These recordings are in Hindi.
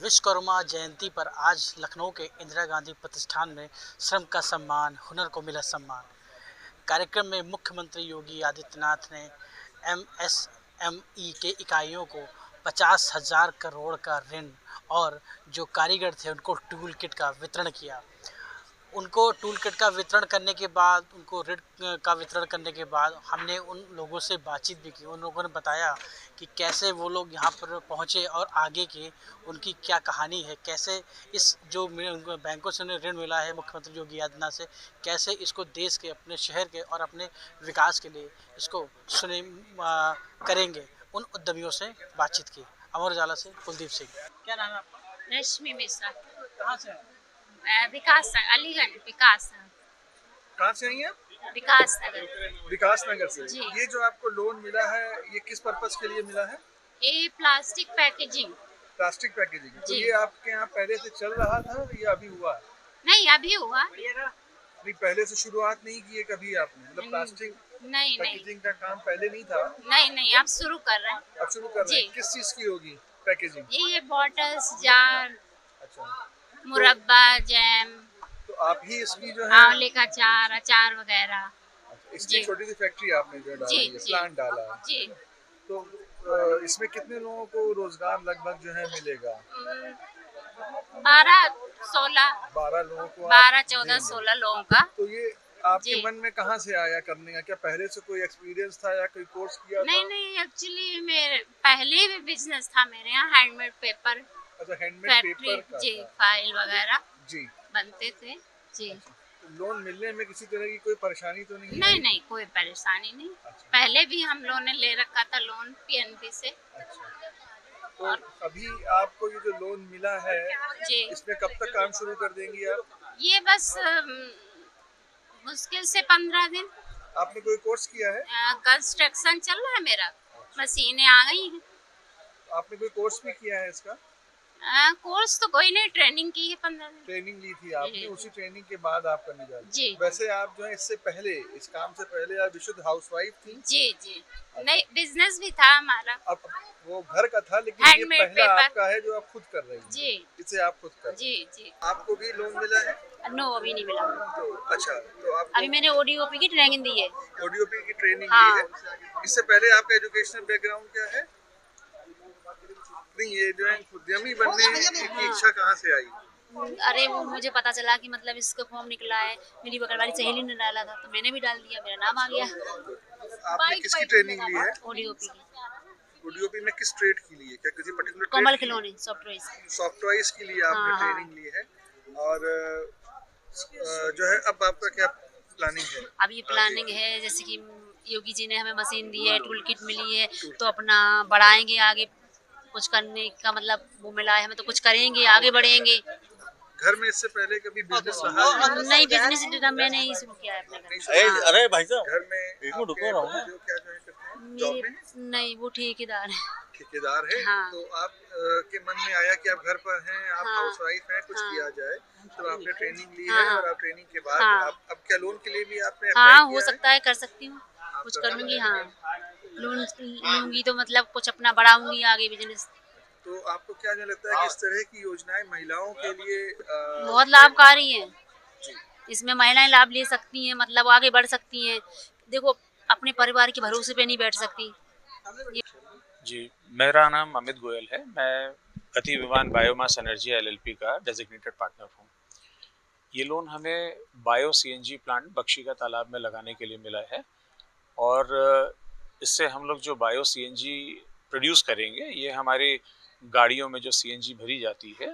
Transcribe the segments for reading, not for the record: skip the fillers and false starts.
विश्वकर्मा जयंती पर आज लखनऊ के इंदिरा गांधी प्रतिष्ठान में श्रम का सम्मान, हुनर को मिला सम्मान कार्यक्रम में मुख्यमंत्री योगी आदित्यनाथ ने एमएसएमई के इकाइयों को 50,000 करोड़ का ऋण और जो कारीगर थे उनको टूल किट का वितरण किया। उनको टूल किट का वितरण करने के बाद, उनको ऋण का वितरण करने के बाद हमने उन लोगों से बातचीत भी की। उन लोगों ने बताया कि कैसे वो लोग यहाँ पर पहुँचे और आगे की उनकी क्या कहानी है, कैसे इस जो बैंकों से उन्हें ऋण मिला है मुख्यमंत्री योगी आदित्यनाथ से, कैसे इसको देश के, अपने शहर के और अपने विकास के लिए इसको करेंगे। उन उद्यमियों से बातचीत की। अमर उजाला से कुलदीप सिंह। क्या नाम है आपका? रश्मि मिश्रा। कहाँ से हैं? विकास अलीगढ़ विकास। कहाँ से आई हैं आप? विकास नगर। विकास नगर से। जी। ये जो आपको लोन मिला है, ये किस पर्पस के लिए मिला है? ये प्लास्टिक पैकेजिंग। Plastic packaging. तो जी। ये आपके यहाँ पहले से चल रहा था या अभी हुआ है? नहीं, अभी हुआ। नहीं, पहले से शुरुआत नहीं की है कभी आपने? मतलब प्लास्टिक नहीं पैकेजिंग का काम पहले नहीं था? नहीं, आप शुरू कर रहे हैं। अब शुरू कर रहे हैं। जी। किस चीज की होगी पैकेजिंग? ये बॉटल्स, जार, अच्छा, मुरब्बा, जैम, तो आप ही इसकी जो है आंवले का अचार वगैरह। इसकी जी। छोटी सी फैक्ट्री आपने जो डाली है, जी। प्लांट डाला है, जी। तो इसमें कितने लोगों को रोजगार लगभग जो है मिलेगा? 12, 16, 12 लोगों को 12, आप 14, देंगे। 16 लोगों का। तो ये आपके जी। मन में कहाँ से आया करने का? क्या पहले से कोई एक्सपीरियंस था या कोई कोर्स किया था? नहीं, एक्चुअली मेरे पहले भी बिजनेस था मेरे यहाँ, हैंडमेड पेपर अच्छा, हैंडमेड फैक्ट्री। पेपर का जी, था। फाइल वगैरह जी। बनते थे। जी। तो लोन मिलने में किसी तरह की कोई परेशानी तो नहीं? नहीं, कोई परेशानी नहीं। अच्छा। पहले भी हम लोगों ने ले रखा था लोन पीएनबी से। अच्छा, तो अभी आपको ये जो लोन मिला है, जी। इसमें कब तक काम शुरू कर देंगी आप? ये बस मुश्किल से 15 दिन। आपने कोई कोर्स किया है? कंस्ट्रक्शन चल रहा है मेरा, मशीनें आ गई हैं। आपने कोई कोर्स भी किया है इसका? कोर्स तो कोई नहीं, ट्रेनिंग की है 15 दिन। ट्रेनिंग ली थी आपने, जी। उसी ट्रेनिंग के बाद आप करने जा रहे हैं। जी। वैसे आप जो है इससे पहले, इस काम से पहले आप विशुद्ध हाउसवाइफ थी? जी। नहीं, बिजनेस भी था हमारा। अब वो घर का था, लेकिन ये हैंडमेड पहला पेपर। आपका है जो आप खुद कर रही हैं। जी। इसे आप खुद कर रही हैं। जी। आपको भी लोन मिला है? नो, अभी नहीं मिला। तो अच्छा, तो आप अभी मैंने ओडीओपी की ट्रेनिंग दी है। ओडीओपी की ट्रेनिंग हाँ। ली है। इससे पहले आपका एजुकेशनल बैकग्राउंड क्या है? नहीं, ये जो है उद्यमी बनने की इच्छा कहाँ से आई? अरे वो मुझे पता चला कि मतलब इसका फॉर्म निकला है, मेरी बगल वाली सहेली ने डाला था तो मैंने भी डाल दिया, मेरा नाम आ गया। आपने किसकी ट्रेनिंग ली है? ओडीओपी की। ओडीओपी में किस ट्रेड की ली है? क्या किसी पर्टिकुलर कमल खिलौने सॉफ्टवेयर। सॉफ्टवेयर की लिए आपने हाँ। ट्रेनिंग ली है? और जो है अब आपका क्या प्लानिंग है? अब ये प्लानिंग है, जैसे कि योगी जी ने हमें मशीन दी है, टूल किट मिली है, तो अपना बढ़ाएंगे आगे, कुछ करने का मतलब वो मिला है हमें, तो कुछ करेंगे, आगे बढ़ेंगे। घर में इससे पहले कभी बिजनेस रहा है? नहीं, बिजनेस मैंने ही शुरू किया है अपने घर में। अरे भाई साहब, घर में रुको रहो, जो क्या जो है करते हैं जॉब में? नहीं, वो ठेकेदार है। ठेकेदार है। हाँ। तो आप के मन में आया कि आप घर पर हैं, आप हाँ। हाउसवाइफ हैं, कुछ हाँ। किया जाए, तो आपने ट्रेनिंग ली हाँ। है और आप ट्रेनिंग के बाद हाँ। आप अब क्या लोन के लिए भी आपने हाँ, अप्लाई हो किया है? सकता है, कर सकती हूँ, आप कुछ कर करूँगी। सकते हाँ, लोन लूंगी तो मतलब कुछ अपना बढ़ाऊंगी आगे बिजनेस। तो आपको क्या जो लगता है कि इस तरह की योजनाएं महिलाओं के लिए बहुत लाभकारी है। जी। इसमें महिलाएं लाभ ले सकती हैं, मतलब आगे बढ़ सकती हैं। देखो, अपने परिवार के भरोसे पे नहीं बैठ सकती। जी, मेरा नाम अमित गोयल है। मैं गति विमान बायोमास एनर्जी एलएलपी का डेजिग्नेटेड पार्टनर हूँ। ये लोन हमें बायो सीएनजी प्लांट बख्शी का तालाब में लगाने के लिए मिला है और इससे हम लोग जो बायो सीएनजी प्रोड्यूस करेंगे, ये हमारी गाड़ियों में जो सीएनजी भरी जाती है,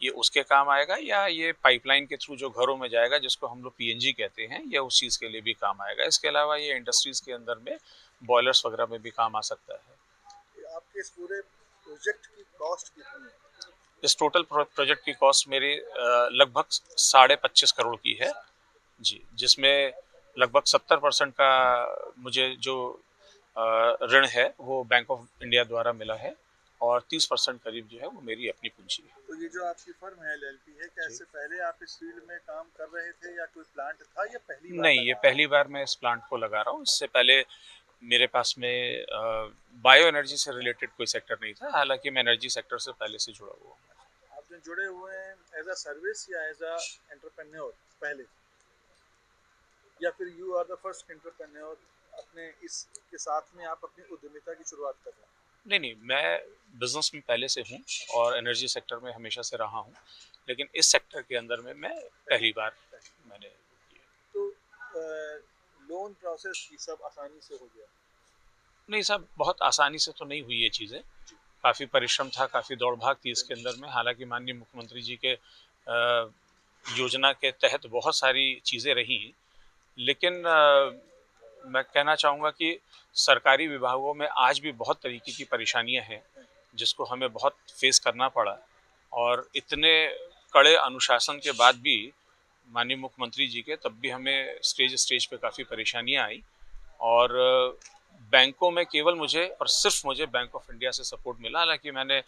ये उसके काम आएगा, या ये पाइपलाइन के थ्रू जो घरों में जाएगा, जिसको हम लोग पीएनजी कहते हैं, या उस चीज़ के लिए भी काम आएगा। इसके अलावा ये इंडस्ट्रीज़ के अंदर में बॉयलर्स वगैरह में भी काम आ सकता है। आपके इस पूरे प्रोजेक्ट की कॉस्ट कितनी है? इस टोटल प्रोजेक्ट की कॉस्ट मेरी लगभग 25.5 करोड़ की है जी, जिसमें लगभग 70% का मुझे जो ऋण है वो बैंक ऑफ इंडिया द्वारा मिला है और 30% करीब जो है वो मेरी अपनी पूंजी है। तो ये जो आपकी फर्म है एलएलपी है, क्या इससे पहले आप इस फील्ड में काम कर रहे थे या कोई प्लांट था या पहली बार? नहीं, ये पहली बार मैं इस प्लांट को लगा रहा हूँ। इससे पहले मेरे पास में बायो एनर्जी से रिलेटेड कोई सेक्टर नहीं था, हालांकि मैं एनर्जी सेक्टर से पहले से जुड़ा हुआ हूँ। इसमें जुड़े हुए हैं एज अ सर्विस या एज अ एंटरप्रेन्योर पहले, या फिर you are the first entrepreneur अपने इसके साथ में आप अपनी उद्यमिता की शुरुआत कर रहे हैं? नहीं, मैं बिजनेस में पहले से हूँ और एनर्जी सेक्टर में हमेशा से रहा हूँ, लेकिन इस सेक्टर के अंदर में मैं पहली बार मैंने तो लोन प्रोसेस की सब आसानी से हो गया? नहीं साहब, बहुत आसानी से तो नहीं हुई ये चीज़ें, काफ़ी परिश्रम था, काफ़ी दौड़ भाग थी इसके अंदर में। हालांकि माननीय मुख्यमंत्री जी के योजना के तहत बहुत सारी चीज़ें रही, लेकिन मैं कहना चाहूँगा कि सरकारी विभागों में आज भी बहुत तरीके की परेशानियां हैं जिसको हमें बहुत फेस करना पड़ा, और इतने कड़े अनुशासन के बाद भी माननीय मुख्यमंत्री जी के तब भी हमें स्टेज पे काफ़ी परेशानियां आई। और बैंकों में केवल मुझे और सिर्फ मुझे बैंक ऑफ इंडिया से सपोर्ट मिला। हालांकि मैंने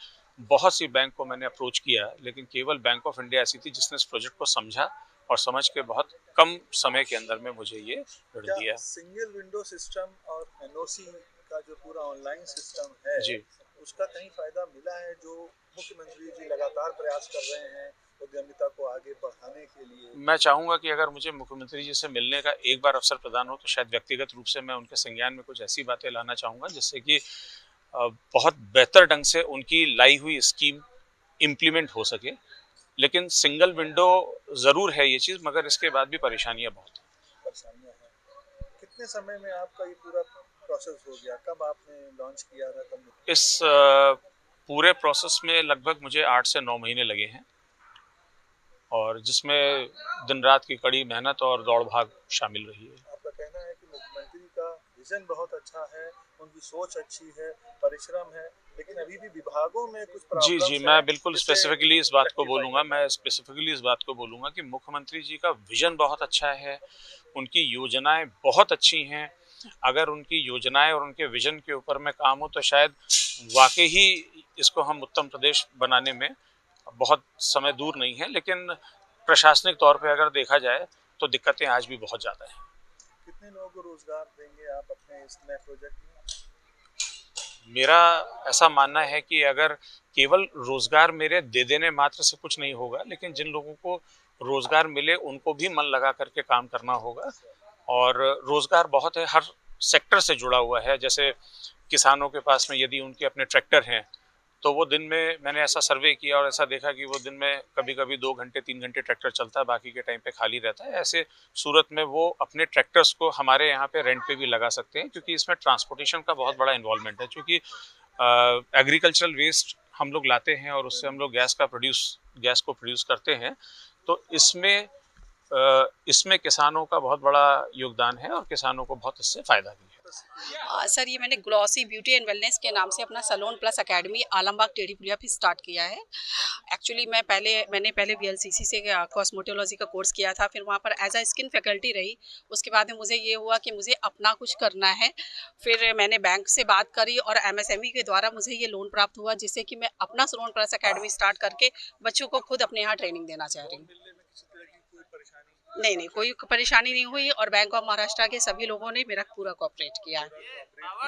बहुत सी बैंक को मैंने अप्रोच किया, लेकिन केवल बैंक ऑफ इंडिया ऐसी थी जिसने इस प्रोजेक्ट को समझा और समझ के बहुत कम समय के अंदर में मुझे ये ऋण दिया। सिंगल विंडो सिस्टम और एनओसी का जो पूरा ऑनलाइन सिस्टम है जी, उसका कहीं फायदा मिला है जो मुख्यमंत्री जी लगातार प्रयास कर रहे हैं उद्यमिता को आगे बढ़ाने के लिए? मैं चाहूँगा कि अगर मुझे मुख्यमंत्री जी से मिलने का एक बार अवसर प्रदान हो तो शायद व्यक्तिगत रूप से मैं उनके संज्ञान में कुछ ऐसी बातें लाना चाहूँगा जिससे कि बहुत बेहतर ढंग से उनकी लाई हुई स्कीम इम्प्लीमेंट हो सके। लेकिन सिंगल विंडो ज़रूर है ये चीज़, मगर इसके बाद भी परेशानियाँ बहुत हैं। परेशानियां हैं। कितने समय में आपका ये पूरा प्रोसेस हो गया? कब आपने लॉन्च किया था? कब? इस पूरे प्रोसेस में लगभग मुझे 8 से 9 महीने लगे हैं, और जिसमें दिन रात की कड़ी मेहनत और दौड़ भाग शामिल रही है। आपका कहना है कि मुख्यमंत्री का विजन बहुत अच्छा है, उनकी सोच अच्छी है, परिश्रम है, लेकिन अभी भी विभागों में कुछ जी, प्रॉब्लम्स मैं हैं बिल्कुल जिसे स्पेसिफिकली इस बात को rectify बोलूँगा, करना मैं स्पेसिफिकली इस बात को बोलूँगा कि मुख्यमंत्री जी का विजन बहुत अच्छा है, उनकी योजनाएं बहुत अच्छी हैं। अगर उनकी योजनाएं और उनके विजन के ऊपर में काम हो तो शायद वाकई ही इसको हम उत्तम प्रदेश बनाने में बहुत समय दूर नहीं है। लेकिन प्रशासनिक तौर पे अगर देखा जाए तो दिक्कतें आज भी बहुत ज़्यादा हैं। कितने लोगों को रोजगार देंगे आप अपने इस नए प्रोजेक्ट में? मेरा ऐसा मानना है कि अगर केवल रोजगार मेरे दे देने मात्र से कुछ नहीं होगा, लेकिन जिन लोगों को रोजगार मिले उनको भी मन लगा करके काम करना होगा। और रोजगार बहुत है, हर सेक्टर से जुड़ा हुआ है। जैसे किसानों के पास में यदि उनके अपने ट्रैक्टर हैं तो वो दिन में, मैंने ऐसा सर्वे किया और ऐसा देखा कि वो दिन में कभी कभी 2 घंटे 3 घंटे ट्रैक्टर चलता है, बाकी के टाइम पे खाली रहता है। ऐसे सूरत में वो अपने ट्रैक्टर्स को हमारे यहाँ पे रेंट पे भी लगा सकते हैं, क्योंकि इसमें ट्रांसपोर्टेशन का बहुत बड़ा इन्वॉल्वमेंट है। क्योंकि एग्रीकल्चरल वेस्ट हम लोग लाते हैं और उससे हम लोग गैस को प्रोड्यूस करते हैं, तो इसमें किसानों का बहुत बड़ा योगदान है और किसानों को बहुत इससे फ़ायदा भी है। सर, ये मैंने ग्लॉसी ब्यूटी एंड वेलनेस के नाम से अपना सैलून प्लस एकेडमी आलमबाग टेढ़ी पुलिया भी स्टार्ट किया है। एक्चुअली मैंने पहले VLCC से कॉस्मेटोलॉजी का कोर्स किया था, फिर वहाँ पर एज अ स्किन फैकल्टी रही। उसके बाद में मुझे ये हुआ कि मुझे अपना कुछ करना है। फिर मैंने बैंक से बात करी और MSME के द्वारा मुझे ये लोन प्राप्त हुआ, जिससे कि मैं अपना सैलून प्लस एकेडमी स्टार्ट करके बच्चों को खुद अपने यहाँ ट्रेनिंग देना चाह रही हूँ। नहीं, कोई परेशानी नहीं हुई और बैंक ऑफ महाराष्ट्र के सभी लोगों ने मेरा पूरा कोऑपरेट किया है।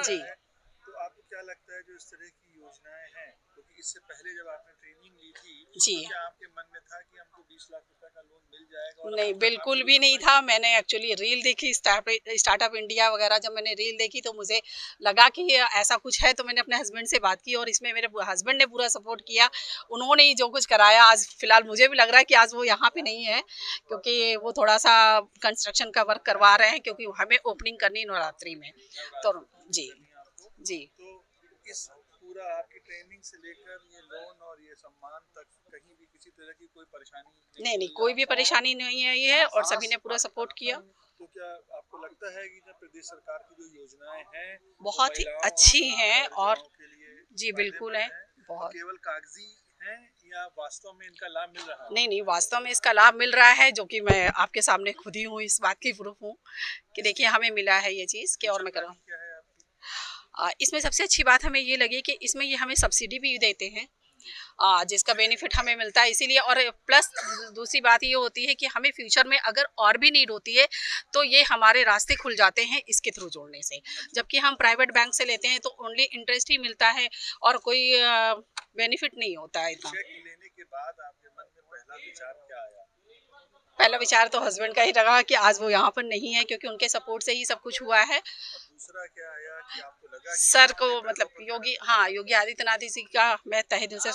जी। तो आपको क्या लगता है जो इस तरह की योजनाएं हैं, क्योंकि इससे पहले जब आपने ट्रेनिंग ली थी जी। तो क्या आपके मन में था कि हमको 20 लाख रुपए का लोन मिल जाएगा? नहीं, बिल्कुल भी नहीं था। मैंने एक्चुअली रील देखी स्टार्टअप इंडिया वगैरह, जब मैंने रील देखी तो मुझे लगा कि ऐसा कुछ है, तो मैंने अपने हस्बैंड से बात की और इसमें मेरे हस्बैंड ने पूरा सपोर्ट किया। उन्होंने ही जो कुछ कराया। आज फिलहाल मुझे भी लग रहा है कि आज वो यहाँ पे नहीं है, क्योंकि वो थोड़ा सा कंस्ट्रक्शन का वर्क करवा रहे हैं, क्योंकि हमें ओपनिंग करनी नवरात्रि में। तो जी जी। तो इस पूरा आपकी ट्रेनिंग से लेकर ये लोन और ये सम्मान तक कहीं भी किसी तरह की कोई परेशानी नहीं, कोई भी परेशानी नहीं आई है और सभी ने पूरा सपोर्ट किया। तो क्या आपको लगता है कि जो प्रदेश सरकार की जो योजनाएं हैं बहुत ही अच्छी हैं और जी बिल्कुल है, बहुत। केवल कागजी हैं या वास्तव में इनका लाभ मिल रहा है? नहीं, वास्तव में इसका लाभ मिल रहा है, जो कि मैं आपके सामने खुद ही हूँ, इस बात की प्रूफ हूँ कि देखिए हमें मिला है ये चीज़ कि और मैं कर रहा हूँ। इसमें सबसे अच्छी बात हमें ये लगी कि इसमें ये हमें सब्सिडी भी देते हैं जिसका बेनिफिट हमें मिलता है। इसीलिए और प्लस दूसरी बात ये होती है कि हमें फ्यूचर में अगर और भी नीड होती है तो ये हमारे रास्ते खुल जाते हैं इसके थ्रू जोड़ने से। जबकि हम प्राइवेट बैंक से लेते हैं तो ओनली इंटरेस्ट ही मिलता है और कोई बेनिफिट नहीं होता है इतना। चेक लेने के बाद आपके मन में पहला विचार क्या आया? पहला विचार तो हस्बैंड का ही रहा कि आज वो यहाँ पर नहीं है, क्योंकि उनके सपोर्ट से ही सब कुछ हुआ है। और दूसरा क्या आया कि आपको लगा कि सर को मतलब योगी आदित्यनाथ जी का मैं तहे दिल से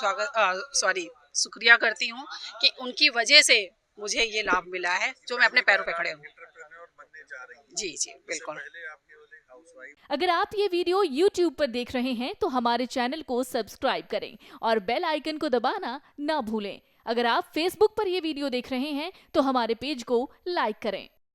शुक्रिया करती हूँ कि उनकी वजह से मुझे ये लाभ मिला है जो मैं अपने पैरों पे खड़े हूँ। एंटरप्रेन्योर बनने जा रही हैं। जी जी बिल्कुल। पहले आप केवल एक हाउसवाइफ। अगर आप ये वीडियो YouTube पर देख रहे हैं तो हमारे चैनल को सब्सक्राइब करें और बेल आइकन को दबाना ना भूलें। अगर आप Facebook पर ये वीडियो देख रहे हैं तो हमारे पेज को लाइक करें।